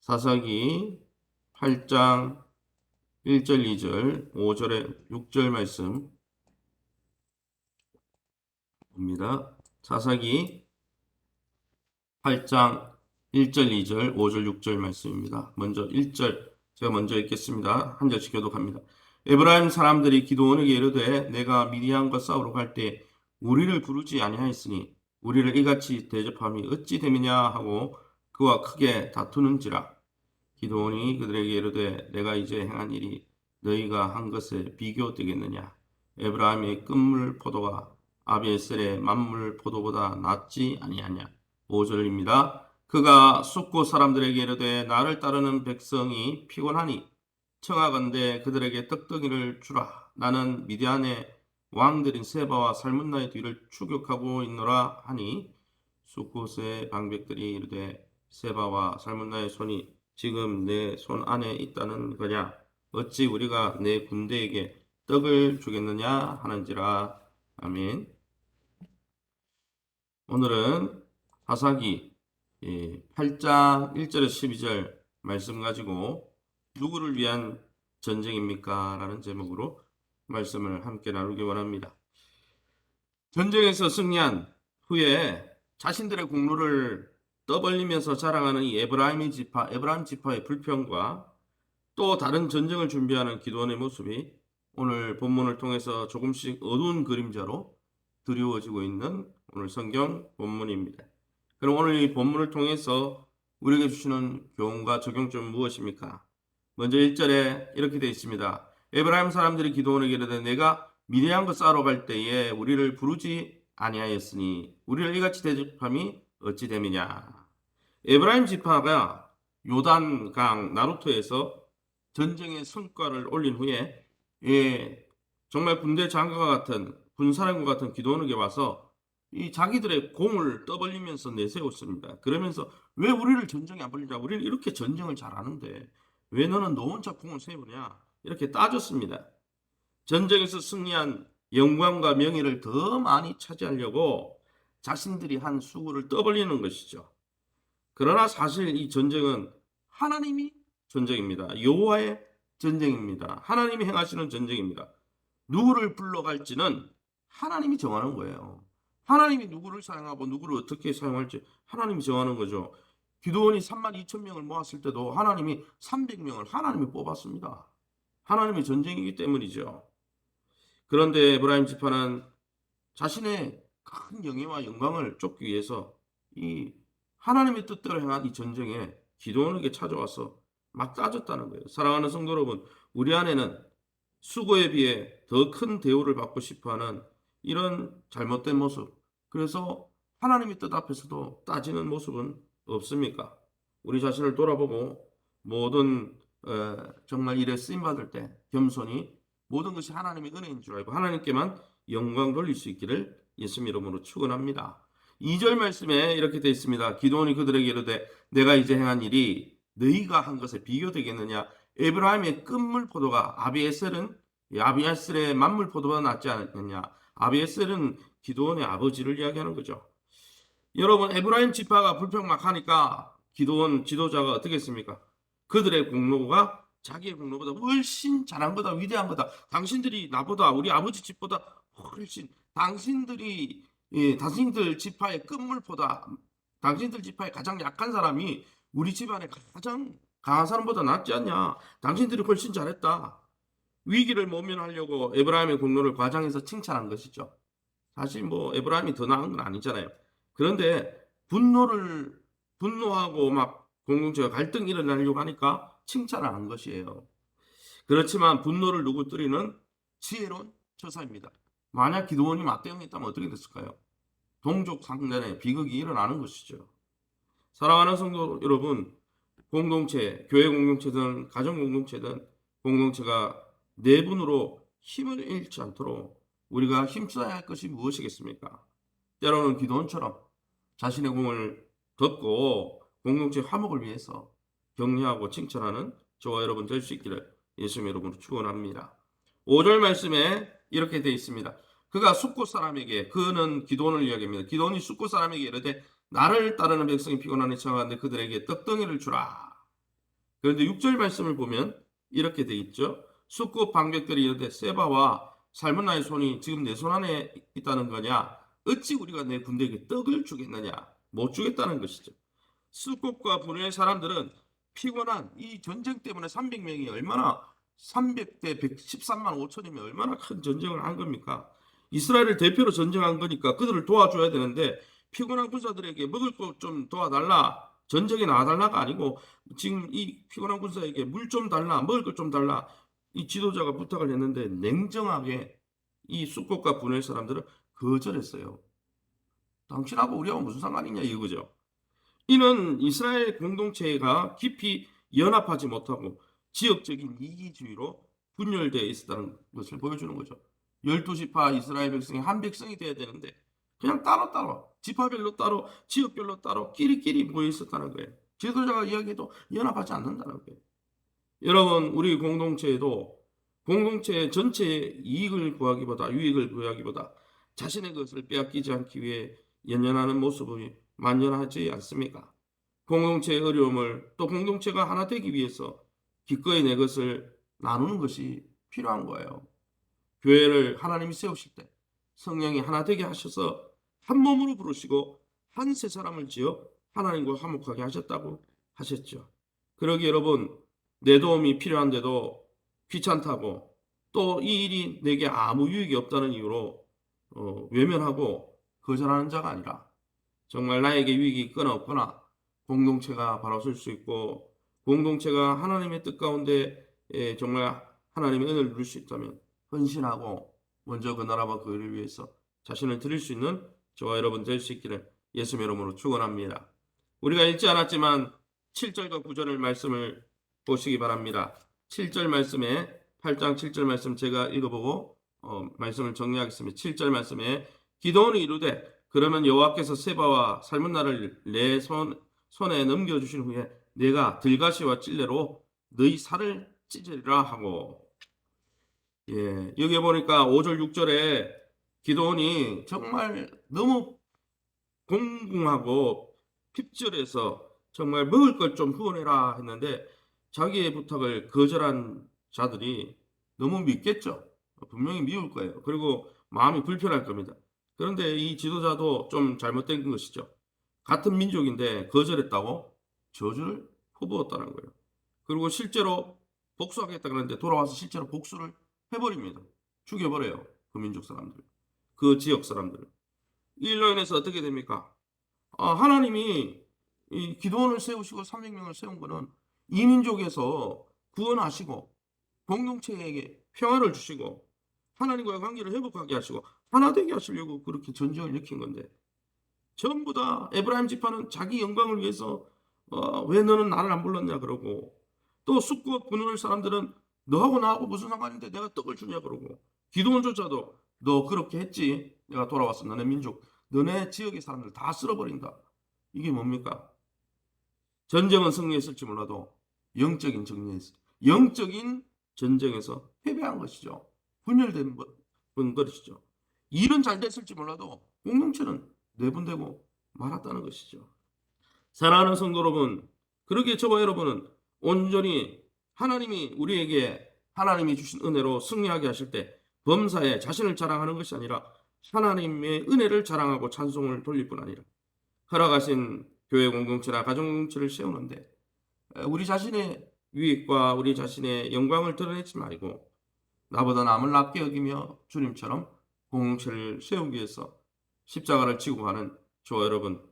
사사기 8장 1절, 2절, 5절에 6절 말씀 봅니다. 사사기 8장 1절, 2절, 5절, 6절 말씀입니다. 먼저 1절 제가 먼저 읽겠습니다. 한 절씩 교독합니다. 에브라임 사람들이 기드온에게 이르되 내가 미디안과 싸우러 갈 때 우리를 부르지 아니하였으니 우리를 이같이 대접함이 어찌 됨이냐 하고 그와 크게 다투는지라. 기드온이 그들에게 이르되 내가 이제 행한 일이 너희가 한 것에 비교되겠느냐. 에브라임의 끝물 포도가 아비에셀의 만물 포도보다 낫지 아니하냐. 5절입니다. 그가 숫곳 사람들에게 이르되 나를 따르는 백성이 피곤하니 청하건대 그들에게 떡덩이를 주라. 나는 미디안의 왕들인 세바와 살문나의 뒤를 추격하고 있노라 하니 숫곳의 방백들이 이르되 세바와 살문나의 손이 지금 내 손 안에 있다는 거냐? 어찌 우리가 내 군대에게 떡을 주겠느냐 하는지라. 아멘. 오늘은 사사기 8장 1절에서 12절 말씀 가지고 누구를 위한 전쟁입니까? 라는 제목으로 말씀을 함께 나누기 원합니다. 전쟁에서 승리한 후에 자신들의 공로를 떠벌리면서 자랑하는 이 에브라임 지파의 불평과 또 다른 전쟁을 준비하는 기드온의 모습이 오늘 본문을 통해서 조금씩 어두운 그림자로 드리워지고 있는 오늘 성경 본문입니다. 그럼 오늘 이 본문을 통해서 우리에게 주시는 교훈과 적용점은 무엇입니까? 먼저 1절에 이렇게 되어 있습니다. 에브라임 사람들이 기드온에게 이르되 내가 미디안과 싸우러 갈 때에 우리를 부르지 아니하였으니 우리를 이같이 대접함이 어찌 됨이냐. 에브라임 지파가 요단강 나루토에서 전쟁의 성과를 올린 후에 정말 군대 장관과 같은 군사령관 같은 기드온에게 와서 이 자기들의 공을 떠벌리면서 내세웠습니다. 그러면서 왜 우리를 전쟁에 안 벌리냐? 우리는 이렇게 전쟁을 잘하는데 왜 너는 너 혼자 공을 세우냐? 이렇게 따졌습니다. 전쟁에서 승리한 영광과 명예를 더 많이 차지하려고 자신들이 한 수고를 떠벌리는 것이죠. 그러나 사실 이 전쟁은 하나님이 전쟁입니다. 여호와의 전쟁입니다. 하나님이 행하시는 전쟁입니다. 누구를 불러갈지는 하나님이 정하는 거예요. 하나님이 누구를 사용하고 누구를 어떻게 사용할지 하나님이 정하는 거죠. 기드온이 32,000명을 모았을 때도 하나님이 300명을 하나님이 뽑았습니다. 하나님의 전쟁이기 때문이죠. 그런데 에브라임 지파는 자신의 큰 영예와 영광을 쫓기 위해서 이 하나님의 뜻대로 행한 이 전쟁에 기드온에게 찾아와서 막 따졌다는 거예요. 사랑하는 성도 여러분, 우리 안에는 수고에 비해 더 큰 대우를 받고 싶어하는 이런 잘못된 모습, 그래서 하나님의 뜻 앞에서도 따지는 모습은 없습니까? 우리 자신을 돌아보고 모든 정말 일에 쓰임받을 때 겸손히 모든 것이 하나님의 은혜인 줄 알고 하나님께만 영광 돌릴 수 있기를 예수님 이름으로 축원합니다. 2절 말씀에 이렇게 되어 있습니다. 기드온이 그들에게 이르되 내가 이제 행한 일이 너희가 한 것에 비교되겠느냐. 에브라임의 끝물 포도가 아비에셀의 만물 포도보다 낫지 않느냐. 아비에셀은 기드온의 아버지를 이야기하는 거죠. 여러분, 에브라임 지파가 불평막 하니까 기드온 지도자가 어떻게 했습니까? 그들의 공로가 자기의 공로보다 훨씬 잘한 거다, 위대한 거다. 당신들이 나보다, 우리 아버지 집보다 훨씬, 당신들 지파의 끝물보다, 당신들 지파의 가장 약한 사람이 우리 집안에 가장 강한 사람보다 낫지 않냐. 당신들이 훨씬 잘했다. 위기를 모면하려고 에브라임의 공로를 과장해서 칭찬한 것이죠. 사실 에브라임이 더 나은 건 아니잖아요. 그런데 분노하고 막 공동체가 갈등이 일어나려고 하니까 칭찬을 한 것이에요. 그렇지만 분노를 누구뜨리는 지혜로운 처사입니다. 만약 기드온이 맞대응했다면 어떻게 됐을까요? 동족 상전의 비극이 일어나는 것이죠. 사랑하는 성도 여러분, 공동체, 교회 공동체든 가정 공동체든 공동체가 내분으로 힘을 잃지 않도록 우리가 힘써야 할 것이 무엇이겠습니까? 때로는 기드온처럼 자신의 공을 걷고 공동체 화목을 위해서 격려하고 칭찬하는 저와 여러분 될 수 있기를 예수님 여러분을 축원합니다. 5절 말씀에 이렇게 되어 있습니다. 그가 숫곳 사람에게, 그는 기드온을 이야기합니다. 기드온이 숫곳 사람에게 이르되 나를 따르는 백성이 피곤하니 청하건대 그들에게 떡덩이를 주라. 그런데 6절 말씀을 보면 이렇게 돼 있죠. 숫국 방백들이 이르되 세바와 살문나의 손이 지금 내 손 안에 있다는 거냐? 어찌 우리가 내 군대에게 떡을 주겠느냐? 못 주겠다는 것이죠. 숫국과 분의 사람들은 피곤한 이 전쟁 때문에 300명이 얼마나 300대 113만 5천이면 얼마나 큰 전쟁을 한 겁니까? 이스라엘을 대표로 전쟁한 거니까 그들을 도와줘야 되는데 피곤한 군사들에게 먹을 것 좀 도와달라. 전쟁에 나와달라가 아니고 지금 이 피곤한 군사에게 물 좀 달라. 먹을 것 좀 달라. 이 지도자가 부탁을 했는데 냉정하게 이 숫국과 분의 사람들은 거절했어요. 당신하고 우리하고 무슨 상관이냐 이거죠. 이는 이스라엘 공동체가 깊이 연합하지 못하고 지역적인 이기주의로 분열되어 있었다는 것을 보여주는 거죠. 12지파 이스라엘 백성이 한 백성이 되어야 되는데 그냥 따로따로 지파별로 따로 지역별로 따로 끼리끼리 모여 있었다는 거예요. 지도자가 이야기해도 연합하지 않는다는 거예요. 여러분 우리 공동체에도 공동체 전체의 이익을 구하기보다 유익을 구하기보다 자신의 것을 빼앗기지 않기 위해 연연하는 모습이 만연하지 않습니까? 공동체의 어려움을 또 공동체가 하나 되기 위해서 기꺼이 내 것을 나누는 것이 필요한 거예요. 교회를 하나님이 세우실 때 성령이 하나 되게 하셔서 한 몸으로 부르시고 한 세 사람을 지어 하나님과 화목하게 하셨다고 하셨죠. 그러기 여러분 내 도움이 필요한데도 귀찮다고 또 이 일이 내게 아무 유익이 없다는 이유로 외면하고 거절하는 자가 아니라 정말 나에게 유익이 있거나 없거나 공동체가 바로 설 수 있고 공동체가 하나님의 뜻 가운데 정말 하나님의 은혜를 누릴 수 있다면 헌신하고 먼저 그 나라와 그 일을 위해서 자신을 드릴 수 있는 저와 여러분 될 수 있기를 예수님의 이름으로 축원합니다. 우리가 읽지 않았지만 7절과 9절의 말씀을 보시기 바랍니다. 7절 말씀에 8장 7절 말씀 제가 읽어보고 말씀을 정리하겠습니다. 7절 말씀에 기도원이 이르되 그러면 여호와께서 세바와 살문나를 내 손에 넘겨주신 후에 내가 들가시와 찔레로 너희 살을 찢으리라 하고 여기 보니까 5절 6절에 기도원이 정말 너무 공공하고 핍절해서 정말 먹을 걸 좀 후원해라 했는데 자기의 부탁을 거절한 자들이 너무 밉겠죠. 분명히 미울 거예요. 그리고 마음이 불편할 겁니다. 그런데 이 지도자도 좀 잘못된 것이죠. 같은 민족인데 거절했다고 저주를 퍼부었다는 거예요. 그리고 실제로 복수하겠다 그러는데 돌아와서 실제로 복수를 해버립니다. 죽여버려요. 그 민족 사람들, 그 지역 사람들을. 이 일로 인해서 어떻게 됩니까? 하나님이 이 기도원을 세우시고 300명을 세운 거는 이 민족에서 구원하시고 공동체에게 평화를 주시고 하나님과의 관계를 회복하게 하시고 하나 되게 하시려고 그렇게 전쟁을 일으킨 건데 전부 다 에브라임 지파는 자기 영광을 위해서 왜 너는 나를 안 불렀냐 그러고 또 숫국 분노할 사람들은 너하고 나하고 무슨 상관인데 내가 떡을 주냐 그러고 기도원조차도 너 그렇게 했지 내가 돌아왔어 너네 민족 너네 지역의 사람들 다 쓸어버린다. 이게 뭡니까? 전쟁은 승리했을지 몰라도 영적인 전쟁에서 패배한 것이죠. 분열된 것이죠. 일은 잘 됐을지 몰라도 공동체는 내분되고 말았다는 것이죠. 사랑하는 성도 여러분, 그러기에 저와 여러분은 온전히 하나님이 우리에게 하나님이 주신 은혜로 승리하게 하실 때 범사에 자신을 자랑하는 것이 아니라 하나님의 은혜를 자랑하고 찬송을 돌릴 뿐 아니라 허락하신 교회 공동체나 가정 공동체를 세우는데 우리 자신의 유익과 우리 자신의 영광을 드러내지 말고 나보다 남을 낮게 여기며 주님처럼 공동체를 세우기 위해서 십자가를 지고 가는 저와 여러분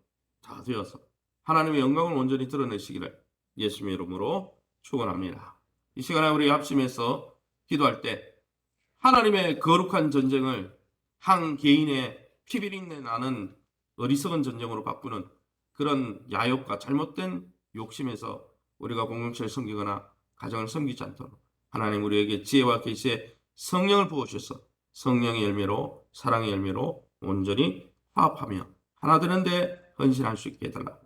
다 되어서 하나님의 영광을 온전히 드러내시기를 예수님의 이름으로 축원합니다. 이 시간에 우리 합심해서 기도할 때 하나님의 거룩한 전쟁을 한 개인의 피비린내 나는 어리석은 전쟁으로 바꾸는 그런 야욕과 잘못된 욕심에서 우리가 공동체를 섬기거나 가정을 섬기지 않도록 하나님 우리에게 지혜와 계시의 성령을 부어주셔서 성령의 열매로 사랑의 열매로 온전히 화합하며 하나 되는데 헌신할 수 있게 해달라.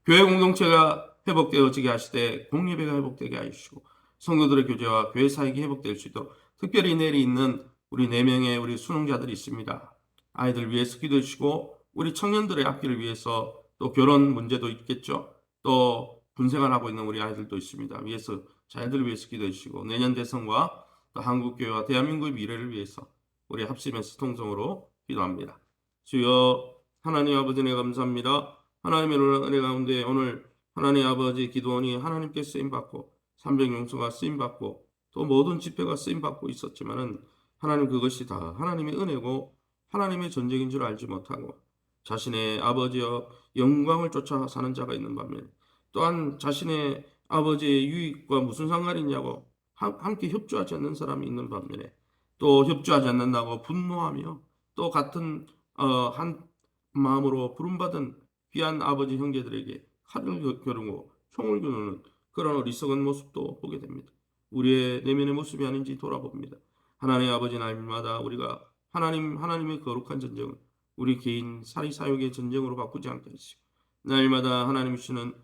교회 공동체가 회복되어지게 하시되 공예배가 회복되게 하시고 성도들의 교제와 교회 사역이 회복될 수 있도록 특별히 내일이 있는 우리 4명의 우리 수능자들이 있습니다. 아이들 위해서 기도해 주시고 우리 청년들의 앞길을 위해서 또 결혼 문제도 있겠죠. 또 군생활 하고 있는 우리 아이들도 있습니다. 자녀들을 위해서 기도해 주시고 내년 대선과 또 한국교회와 대한민국의 미래를 위해서 우리 합심해서 통성으로 기도합니다. 주여 하나님 아버지 네 감사합니다. 하나님의 은혜 가운데 오늘 하나님 아버지 기도원이 하나님께 쓰임받고 300용서가 쓰임받고 또 모든 집회가 쓰임받고 있었지만은 하나님 그것이 다 하나님의 은혜고 하나님의 전쟁인 줄 알지 못하고 자신의 아버지여 영광을 쫓아 사는 자가 있는 반면에 또한 자신의 아버지의 유익과 무슨 상관이 있냐고 함께 협조하지 않는 사람이 있는 반면에 또 협조하지 않는다고 분노하며 또 같은 한 마음으로 부름받은 귀한 아버지 형제들에게 칼을 겨루고 총을 겨누는 그런 어리석은 모습도 보게 됩니다. 우리의 내면의 모습이 아닌지 돌아봅니다. 하나님 아버지 날마다 우리가 하나님의 거룩한 전쟁을 우리 개인 사리사욕의 전쟁으로 바꾸지 않게 하시고 날마다 하나님 주시는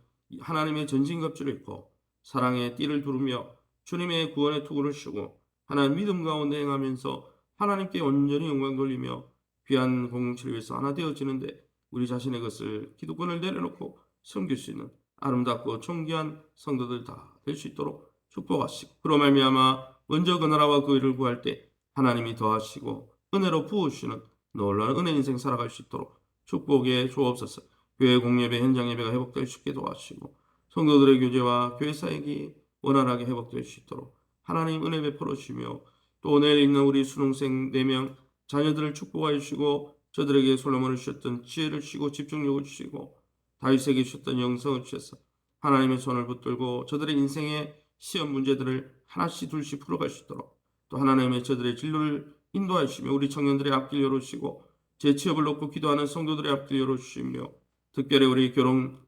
하나님의 전진갑주를 입고 사랑의 띠를 두르며 주님의 구원의 투구를 쓰고 하나님 믿음 가운데 행하면서 하나님께 온전히 영광 돌리며 귀한 공동체를 위해서 하나 되어지는데 우리 자신의 것을 기득권을 내려놓고 섬길 수 있는 아름답고 존귀한 성도들 다 될 수 있도록 축복하시고 그로 말미암아 먼저 그 나라와 그 의를 구할 때 하나님이 더하시고 은혜로 부으시는 놀라운 은혜 인생 살아갈 수 있도록 축복에 주옵소서. 교회 공예배 현장 예배가 회복될 수 있게 도와주시고 성도들의 교제와 교회 사역이 원활하게 회복될 수 있도록 하나님 은혜 베풀어 주시며 또 내일 있는 우리 수능생 4명 자녀들을 축복하여 주시고 저들에게 솔로몬을 주셨던 지혜를 주시고 집중력을 주시고 다윗에게 주셨던 영성을 주셔서 하나님의 손을 붙들고 저들의 인생의 시험 문제들을 하나씩 둘씩 풀어갈 수 있도록 또 하나님의 저들의 진로를 인도하여 주시며 우리 청년들의 앞길 열어주시고 재취업을 놓고 기도하는 성도들의 앞길 열어주시며 특별히 우리 결혼을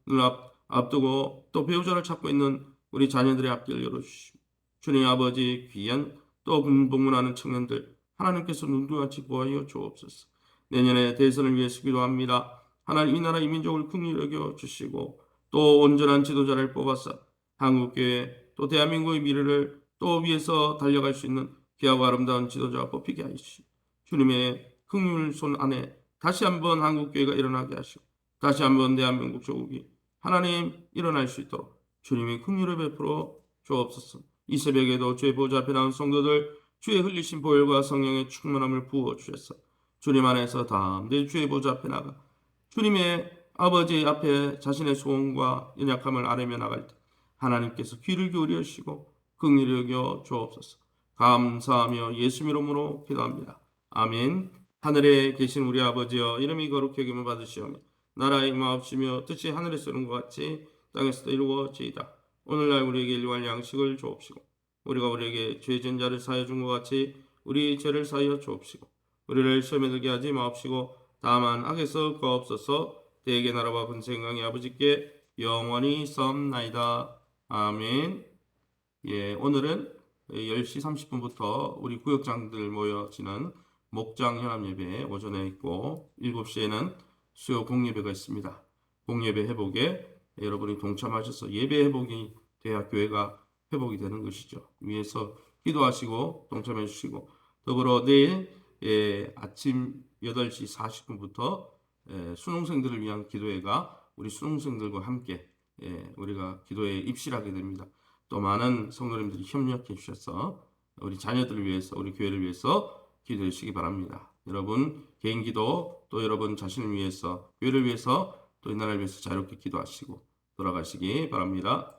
앞두고 또 배우자를 찾고 있는 우리 자녀들의 앞길 열어주시고 주님 아버지 귀한 또 봉문하는 청년들 하나님께서 눈두같이 보아여 주옵소서. 내년에 대선을 위해서 기도합니다. 하나님 이 나라 이 민족을 긍휼히 여겨 주시고 또 온전한 지도자를 뽑아서 한국교회 또 대한민국의 미래를 또 위해서 달려갈 수 있는 귀하고 아름다운 지도자가 뽑히게 하시고 주님의 긍휼 손 안에 다시 한번 한국교회가 일어나게 하시고 다시 한번 대한민국 조국이 하나님 일어날 수 있도록 주님이 긍휼을 베풀어 주옵소서. 이 새벽에도 주의 보좌 앞에 나온 성도들 주의 흘리신 보혈과 성령의 충만함을 부어 주셔서 주님 안에서 담대히 주의 보좌 앞에 나가 주님의 아버지 앞에 자신의 소원과 연약함을 아뢰며 나갈 때 하나님께서 귀를 기울여 주시고 긍휼히 여겨 주옵소서. 감사하며 예수 이름으로 기도합니다. 아멘. 하늘에 계신 우리 아버지여 이름이 거룩히 여김을 받으시오며 나라의 임하옵시며 뜻이 하늘에서 이룬 것 같이 땅에서도 이루어지이다. 오늘날 우리에게 일용할 양식을 주옵시고 우리가 우리에게 죄 지은 자를 사하여 준 것 같이 우리 죄를 사하여 주옵시고 우리를 시험에 들게 하지 마옵시고 다만 악에서 구하옵소서. 대개 나라와 권세 영광이 아버지께 영원히 있사옵나이다. 아멘. 예, 오늘은 10시 30분부터 우리 구역장들 모여지는 목장 현암 예배 오전에 있고 7시에는 수요 공예배가 있습니다. 공예배 회복에 여러분이 동참하셔서 예배 회복이 돼야 교회가 회복이 되는 것이죠. 위에서 기도하시고 동참해 주시고 더불어 내일 아침 8시 40분부터 수능생들을 위한 기도회가 우리 수능생들과 함께 우리가 기도에 입실하게 됩니다. 또 많은 성도님들이 협력해 주셔서 우리 자녀들을 위해서 우리 교회를 위해서 기도해 주시기 바랍니다. 여러분 개인 기도 또 여러분 자신을 위해서 교회를 위해서 또 이 나라를 위해서 자유롭게 기도하시고 돌아가시기 바랍니다.